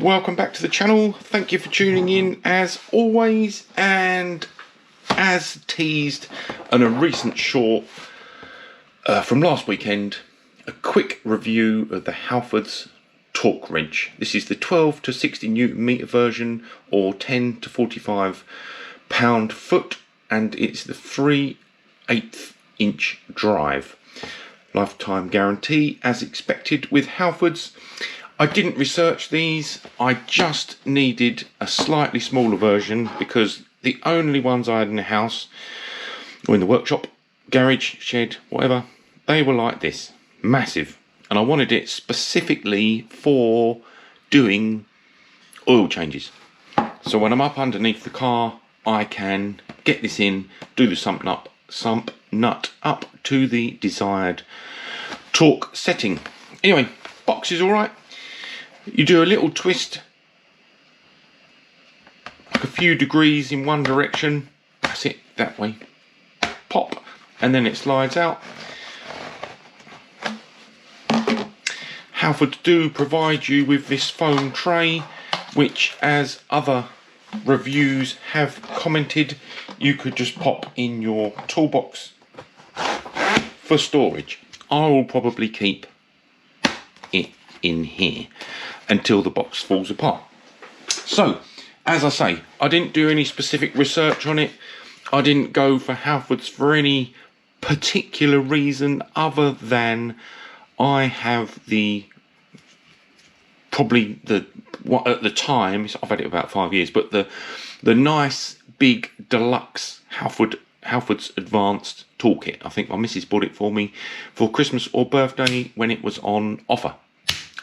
Welcome back to the channel. Thank you for tuning in as always, and as teased in a recent short from last weekend, a quick review of the Halfords torque wrench. This is the 12 to 60 Newton meter version, or 10 to 45 pound foot, and it's the 3/8 inch drive. Lifetime guarantee as expected with Halfords. I didn't research these, I just needed a slightly smaller version because the only ones I had in the house, or in the workshop, garage, shed, whatever, they were like this, massive. And I wanted it specifically for doing oil changes. So when I'm up underneath the car, I can get this in, do the sump nut up to the desired torque setting. Anyway, box is alright. You do a little twist, like a few degrees in one direction, that's it, that way, pop, and then it slides out. Halfords do provide you with this foam tray, which, as other reviews have commented, you could just pop in your toolbox for storage. I will probably keep it in here until the box falls apart. So, as I say, I didn't do any specific research on it. I didn't go for Halfords for any particular reason other than I have probably what at the time, I've had it about 5 years, but the nice big deluxe Halfords Advanced Toolkit. I think my missus bought it for me for Christmas or birthday when it was on offer.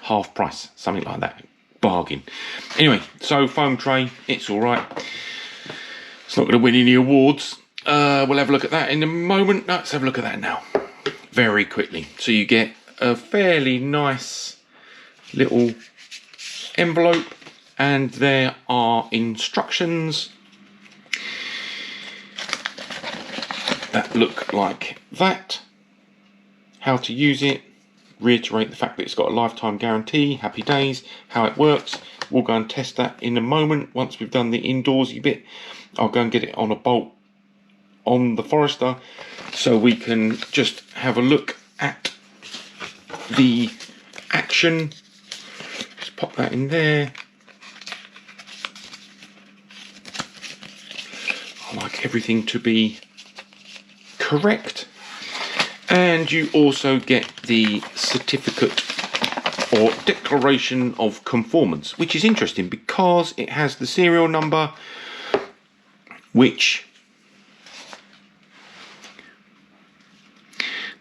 Half price, something like that. Bargain. Anyway, so foam tray, it's alright. It's not going to win any awards. We'll have a look at that in a moment. No, let's have a look at that now. Very quickly. So you get a fairly nice little envelope, and there are instructions that look like that. How to use it. Reiterate the fact that it's got a lifetime guarantee, happy days, how it works. We'll go and test that in a moment. Once we've done the indoorsy bit, I'll go and get it on a bolt on the Forester so we can just have a look at the action. Just pop that in there. I like everything to be correct. And you also get the certificate or declaration of conformance, which is interesting because it has the serial number, which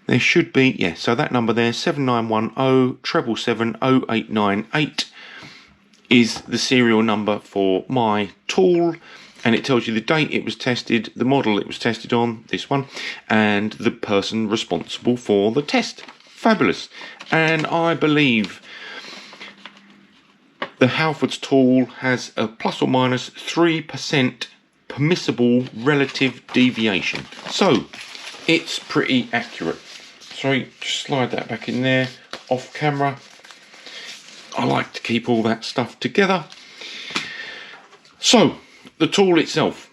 there should be, yeah, so that number there, 791077708898, is the serial number for my tool. And it tells you the date it was tested, the model it was tested on, this one, and the person responsible for the test. Fabulous. And I believe the Halfords tool has a plus or minus 3% permissible relative deviation. So, it's pretty accurate. Sorry, just slide that back in there, off camera. I like to keep all that stuff together. So, the tool itself,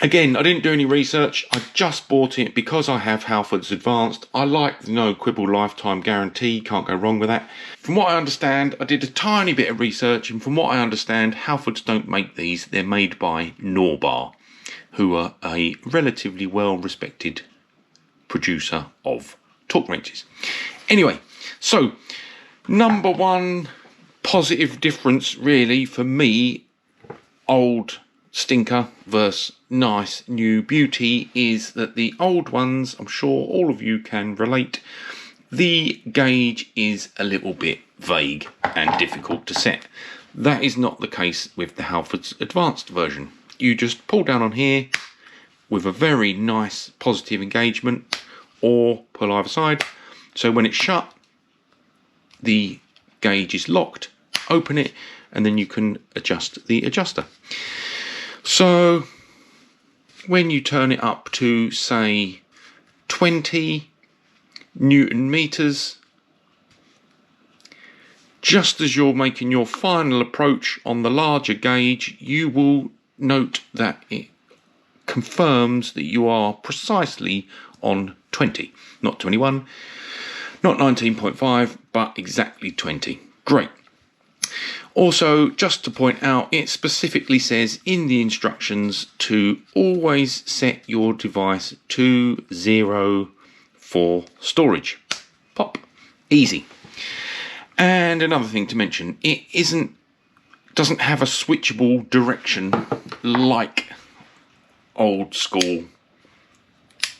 again, I didn't do any research. I just bought it because I have Halfords Advanced. I like the no quibble lifetime guarantee, can't go wrong with that. From what I understand, I did a tiny bit of research, and from what I understand, Halfords don't make these. They're made by Norbar, who are a relatively well respected producer of torque wrenches. Anyway, so number one positive difference really for me, old stinker versus nice new beauty, is that the old ones, I'm sure all of you can relate, the gauge is a little bit vague and difficult to set. That is not the case with the Halfords Advanced version. You just pull down on here with a very nice positive engagement, or pull either side, so when it's shut the gauge is locked. Open it and then you can adjust the adjuster. So when you turn it up to, say, 20 Newton meters, Just as you're making your final approach on the larger gauge, you will note that it confirms that you are precisely on 20, not 21, not 19.5, but exactly 20. Great. Also, just to point out, it specifically says in the instructions to always set your device to 0 for storage. Pop. Easy. And another thing to mention, it doesn't have a switchable direction like old school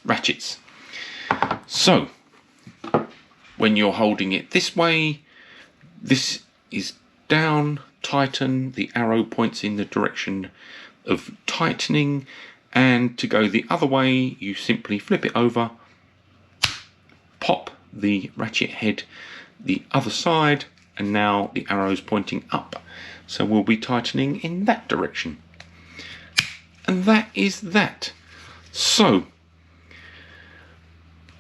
ratchets. So when you're holding it this way, this is down, tighten, the arrow points in the direction of tightening, and to go the other way you simply flip it over, pop the ratchet head the other side, and now the arrow's pointing up, so we'll be tightening in that direction. And that is that. So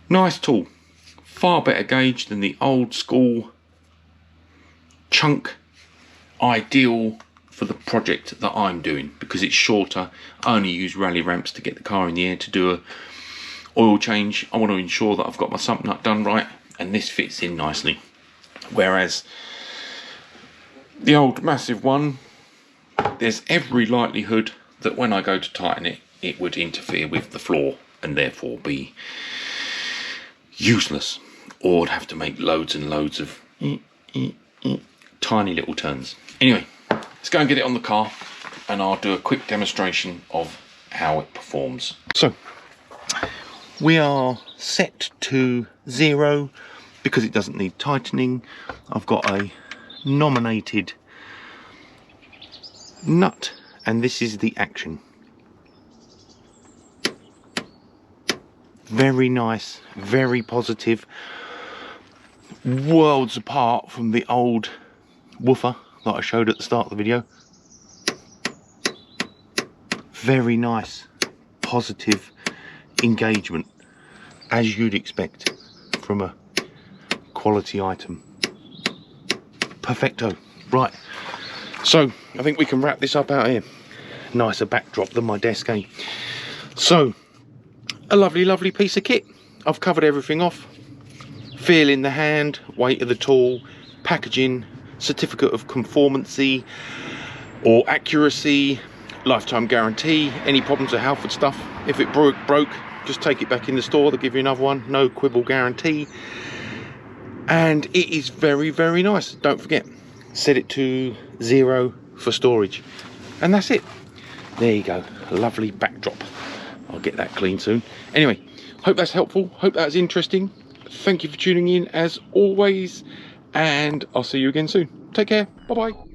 nice tool, far better gauge than the old school chunk, ideal for the project that I'm doing because it's shorter. I only use rally ramps to get the car in the air to do a oil change. I want to ensure that I've got my sump nut done right, and this fits in nicely. Whereas the old massive one, there's every likelihood that when I go to tighten it, it would interfere with the floor and therefore be useless, or would have to make loads and loads of tiny little turns. Anyway, let's go and get it on the car and I'll do a quick demonstration of how it performs. So we are set to 0 because it doesn't need tightening. I've got a nominated nut and this is the action. Very nice, very positive, worlds apart from the old woofer that I showed at the start of the video. Very nice, positive engagement, as you'd expect from a quality item. Perfecto. Right, so I think we can wrap this up out here. Nicer backdrop than my desk, eh? So a lovely piece of kit. I've covered everything off. Feel in the hand, weight of the tool, packaging, certificate of conformancy or accuracy, lifetime guarantee. Any problems with Halfords stuff, if it broke, just take it back in the store, they'll give you another one. No quibble guarantee. And it is very nice. Don't forget, set it to 0 for storage, and that's it. There you go, a lovely backdrop. I'll get that clean soon. Anyway, hope that's helpful, hope that's interesting. Thank you for tuning in as always, and I'll see you again soon. Take care, bye bye.